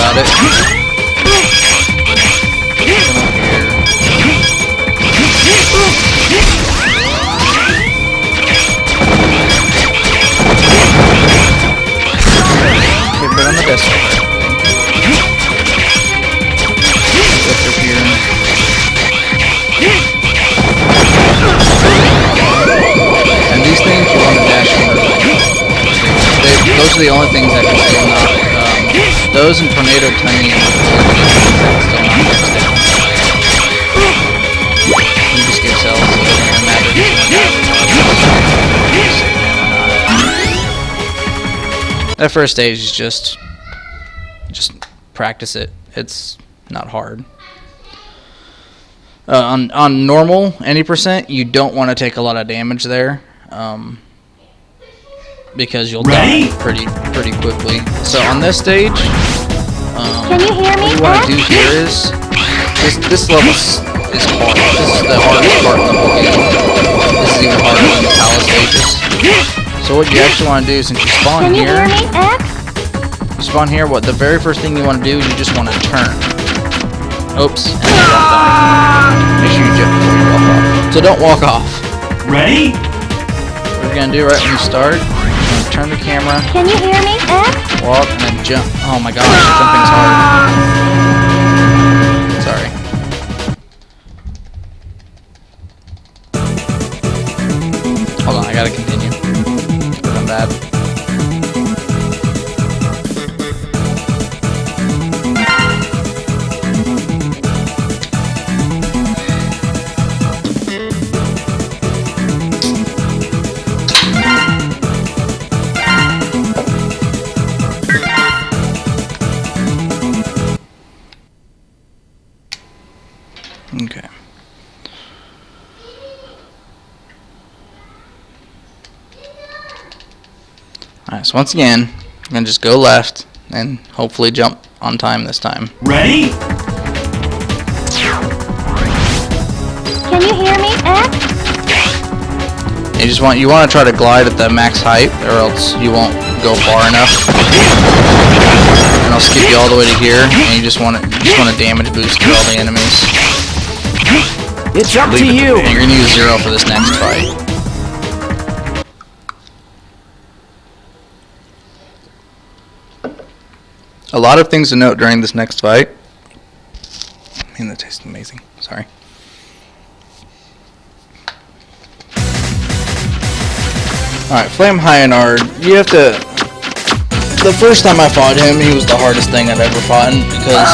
about it. Okay, put on the desk. Up here. And these things you want to dash under. Those are the only things that can still knock. Those and tornado timing are the only things that can still knock things down. You just get cells, so it doesn't matter if you that first stage is just practice it. It's not hard. On normal, any percent, you don't want to take a lot of damage there, because you'll die pretty quickly. So on this stage, can you hear me? what you want to do here is this level is hard. This is the hardest part of the whole game. This is even harder than the palace stages. So what you actually want to do, since you spawn Can you here, hear me, X? you spawn here. What the very first thing you want to do is you just want to turn. Oops, and you don't die. Make sure you jump before you walk off. So don't walk off. Ready? What you're gonna do right when you start, you're gonna turn the camera, Can you hear me, X? walk, and then jump. Oh my gosh, jumping's hard. Sorry. Hold on, I gotta continue. I'm bad. Okay. Alright, so once again, I'm going to just go left and hopefully jump on time this time. Ready? Can you hear me, X? You want to try to glide at the max height, or else you won't go far enough. And I'll skip you all the way to here, and you just want to damage boost through all the enemies. It's up to you. And you're going to use 0 for this next fight. A lot of things to note during this next fight. Man, that tastes amazing. Sorry. Alright, Flame Hyanard. You have to... The first time I fought him, he was the hardest thing I've ever fought because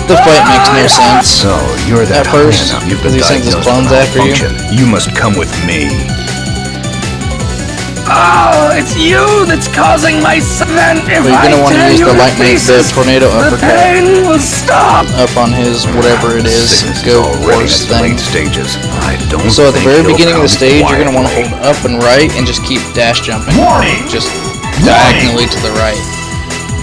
the fight makes no sense. So you're that at first, because he sends his clones after you. You must come with me. Oh, it's you that's causing my son. If But you're gonna want to use the lightning, the tornado the uppercut pain will stop. up on his whatever it is, go horse thing. Stages. I don't So at the very think beginning of the you'll stage, come you're gonna want to quietly. hold up and right and just keep dash jumping, just diagonally to the right.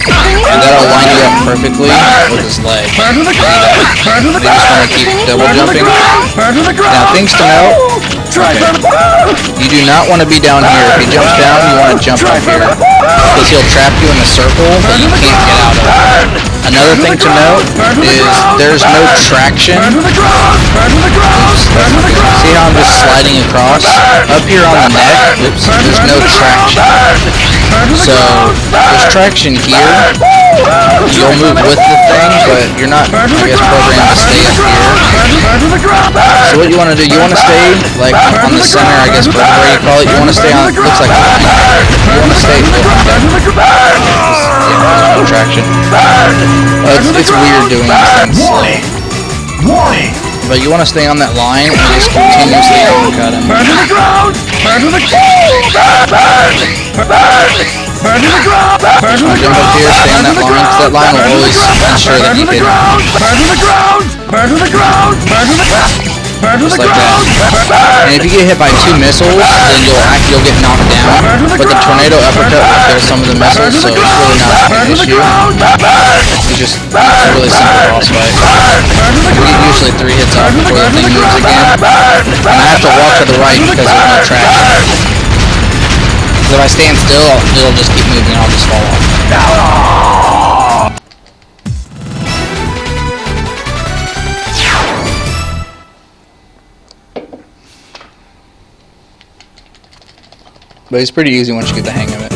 And that'll line you up perfectly with his leg. Burn to the ground. Burn to the You just want to keep double jumping. Burn to the ground. Now things to note. Try Okay. burn the You do not want to be down here. If he jumps down, you want to jump up here. Because he'll trap you in a circle that you can't get out of. Another thing to note is there's no traction. Burn to the ground. Burn to the ground. Burn to the ground. See how I'm just sliding across? Up here on the neck, oops, there's no traction. So, there's traction here. You'll move with the thing, but you're not, I guess, programmed to stay up here. Burn to the ground. So what you want to do, you want to stay, like, on the center, I guess, whatever you call it. You want to stay on, looks like a line. You want to stay, there's no traction. It's weird doing these things slow. Warning. But you want to stay on that line and just continuously uppercut him. Burn to the ground. Burn to the ground. Burn. Burn to the ground. Burn to the Jump up here, stay on that line, because that line will always ensure that you hit him. Burn to the ground. Burn to the ground. Burn to the ground. Burn to the Just like ground. that. And if you get hit by 2 missiles, then you'll get knocked down. But the tornado uppercut will kill some of the missiles, so it's really not an issue. It's a really simple boss fight. You get usually 3 hits off before the thing moves again. And I have to walk to the right because there's no traction. Because if I stand still, it'll just keep moving and I'll just fall off. But it's pretty easy once you get the hang of it.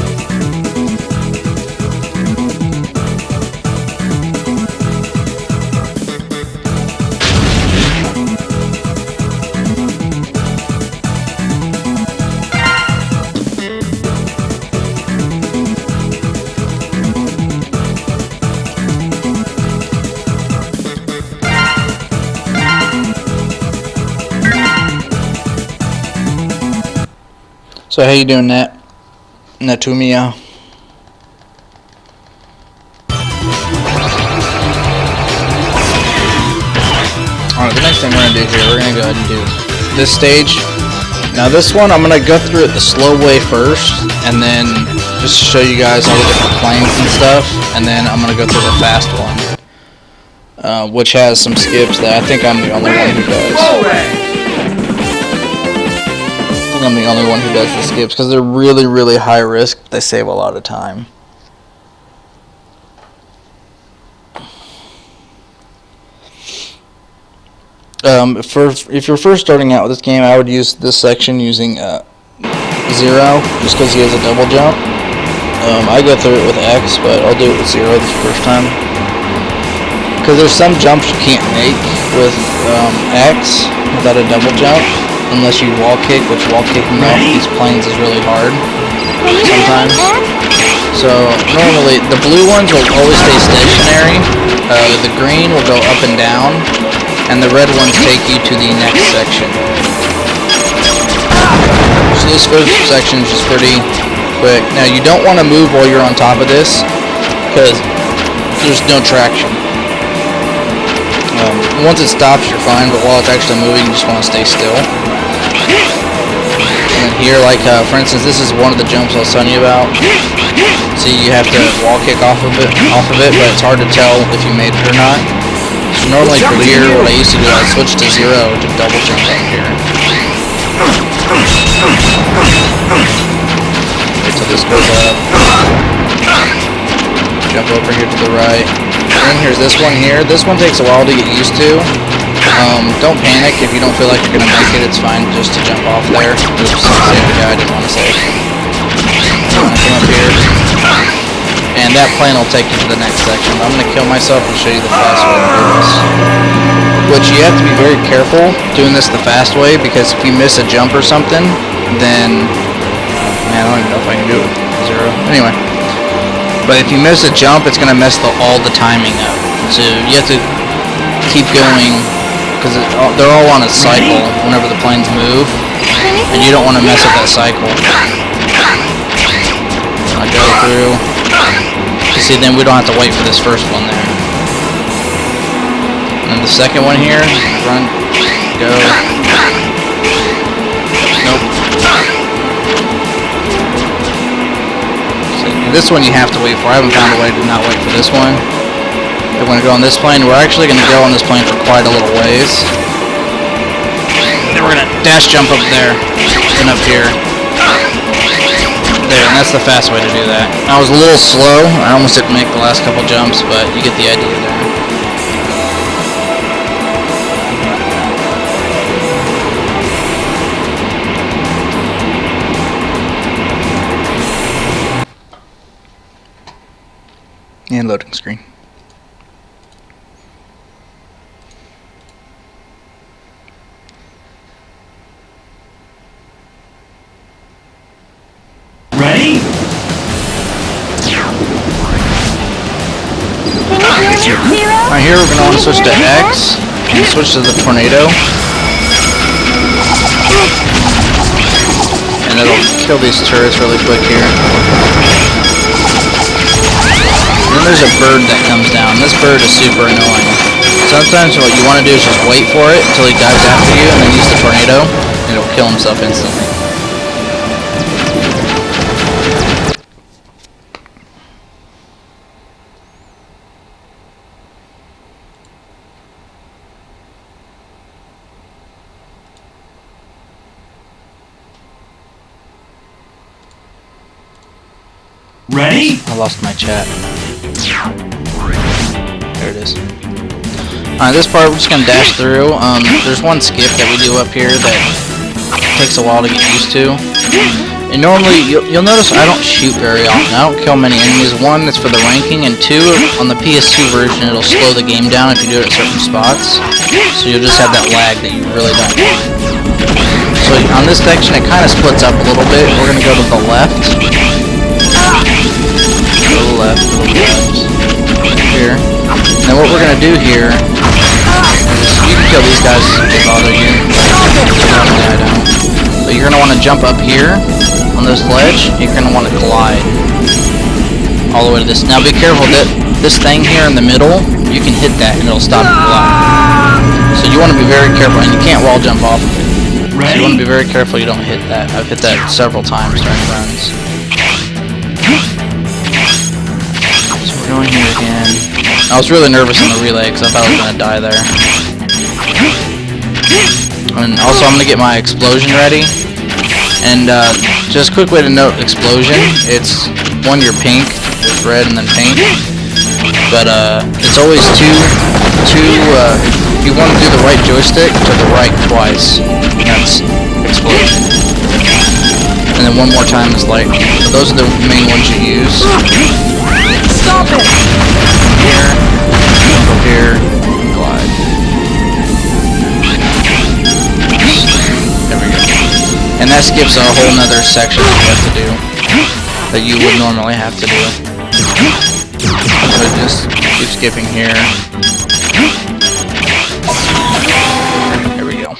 So how you doing, Nat? Natumia. Alright, the next thing we're gonna do here, we're gonna go ahead and do this stage. Now this one, I'm gonna go through it the slow way first, and then just show you guys all the different planes and stuff, and then I'm gonna go through the fast one, which has some skips that I think I'm the only one who does. I'm the only one who does the skips because they're really, really high risk. They save a lot of time. If you're first starting out with this game, I would use this section using Zero, just because he has a double jump. I go through it with X, but I'll do it with Zero this first time. Because there's some jumps you can't make with X without a double jump. Unless you wall kick, which wall kicking off these planes is really hard sometimes. So normally the blue ones will always stay stationary, the green will go up and down, and the red ones take you to the next section. So this first section is just pretty quick. Now you don't want to move while you're on top of this, because there's no traction. Once it stops, you're fine, but while it's actually moving, you just want to stay still. And here, like, for instance, this is one of the jumps I was telling you about. See, you have to wall kick off of it, but it's hard to tell if you made it or not. So normally for here, what I used to do, I'd switch to Zero to double jump up here. Wait till this goes up. Jump over here to the right. And here's this one here. This one takes a while to get used to. Don't panic if you don't feel like you're gonna make it. It's fine just to jump off there. Oops, save the guy I didn't want to save. Come up here, and that plane will take you to the next section. I'm gonna kill myself and show you the fast way to do this. Which you have to be very careful doing this the fast way, because if you miss a jump or something, then man, I don't even know if I can do it with Zero. Anyway. But if you miss a jump, it's going to mess all the timing up. So you have to keep going, because they're all on a cycle whenever the planes move, and you don't want to mess up that cycle. I go through. You see, then we don't have to wait for this first one there. And then the second one here, run, go. Nope. This one you have to wait for. I haven't found a way to not wait for this one. We're going to go on this plane. We're actually going to go on this plane for quite a little ways. Then we're going to dash jump up there, and up here. There, and that's the fast way to do that. I was a little slow. I almost didn't make the last couple jumps, but you get the idea there. And loading screen. Ready? Alright, here we're going to want to switch to X and switch to the tornado. And it'll kill these turrets really quick here. And then there's a bird that comes down. This bird is super annoying. Sometimes what you want to do is just wait for it until he dives after you and then use the tornado, and it'll kill himself instantly. Ready? I lost my chat. There it is. Alright, this part we're just going to dash through. There's one skip that we do up here that takes a while to get used to. And normally, you'll notice I don't shoot very often. I don't kill many enemies. One, it's for the ranking, and two, on the PS2 version, it'll slow the game down if you do it at certain spots. So you'll just have that lag that you really don't want. So on this section, it kind of splits up a little bit. We're going to go to the left. Go to the left, go to the left. Here. And then what we're going to do here is, you can kill these guys if they bother you. Normally I don't. But you're going to want to jump up here on this ledge. You're going to want to glide all the way to this. Now be careful that this thing here in the middle, you can hit that and it'll stop you gliding. So you want to be very careful, and you can't wall jump off of it. So you want to be very careful you don't hit that. I've hit that several times during runs. So we're going here again. I was really nervous in the relay because I thought I was going to die there. And also I'm going to get my explosion ready. And just a quick way to note explosion, it's one, you're pink, there's red and then pink. But it's always if you want to do the right joystick, to the right twice. That's explosion. And then one more time is lightning. So those are the main ones you use. Stop it! Here, go here, glide. There we go. And that skips a whole nother section that you have to do, that you would normally have to do. So just keep skipping here. There we go.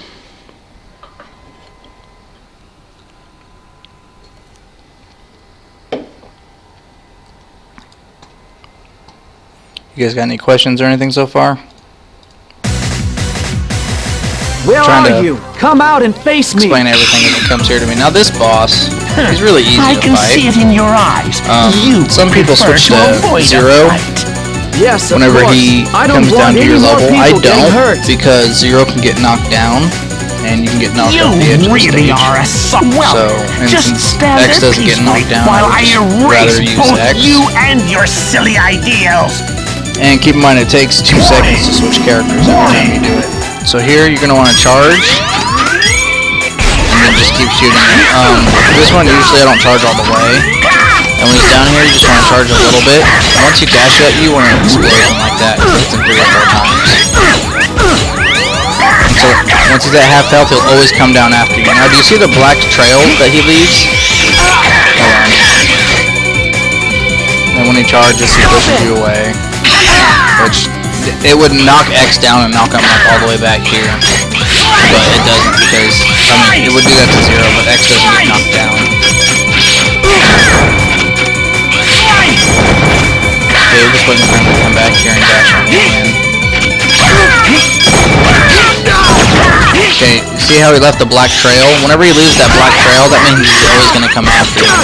You guys got any questions or anything so far? Where are you? Come out and face me! Explain everything as it comes here to me. Now this boss, he's really easy I to can fight. see it in your eyes. You Some people prefer switch to to avoid a Zero fight. Yes, of whenever course. he I don't comes down want to your any more level. people I getting don't, hurt. because Zero can get knocked down, and you can get knocked You off the edge of the really stage. are a suck. Well, So, and just since stand X there doesn't get peacefully knocked down, while I I would just rather erase use both X. you and your silly ideals. And keep in mind, it takes 2 seconds to switch characters every time you do it. So here, you're going to want to charge, and then just keep shooting. This one, usually I don't charge all the way. And when he's down here, you just want to charge a little bit. And once he dash at you, you want to explode him like that. It hits him 3 or 4 times. And so, once he's at half health, he'll always come down after you. Now, do you see the black trail that he leaves? Hold on. And when he charges, he pushes you away. Which, it would knock X down and knock him like all the way back here. But it doesn't, because, I mean, it would do that to Zero, but X doesn't get knocked down. Okay, we're just waiting for him to come back here and dash on you again. Okay, see how he left the black trail? Whenever he leaves that black trail, that means he's always going to come after you.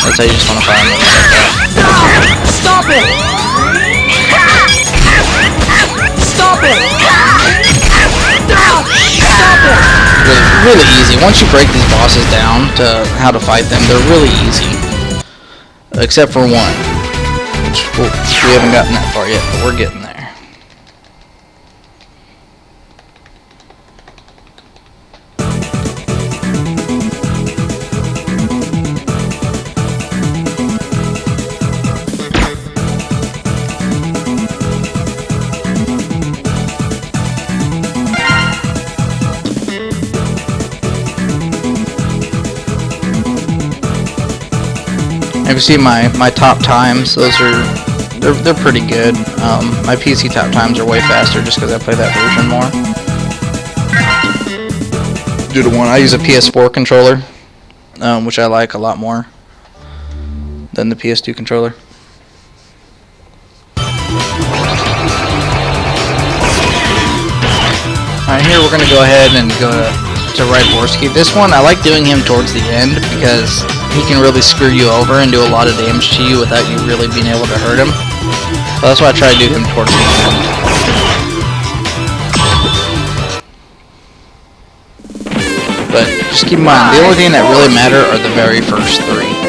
That's how you just want to fire him like that. Stop it! Stop it! Stop it! Really easy. Once you break these bosses down to how to fight them, they're really easy. Except for one. Which we haven't gotten that far yet, but we're getting there. If you see my top times, those are they're pretty good. My PC top times are way faster just because I play that version more. Due to one, I use a PS4 controller, which I like a lot more than the PS2 controller. Alright, here we're gonna go ahead and go to Ryborski. This one, I like doing him towards the end because he can really screw you over and do a lot of damage to you without you really being able to hurt him. So that's why I try to do him towards the end. But just keep in mind, the only thing that really matter are the very first 3.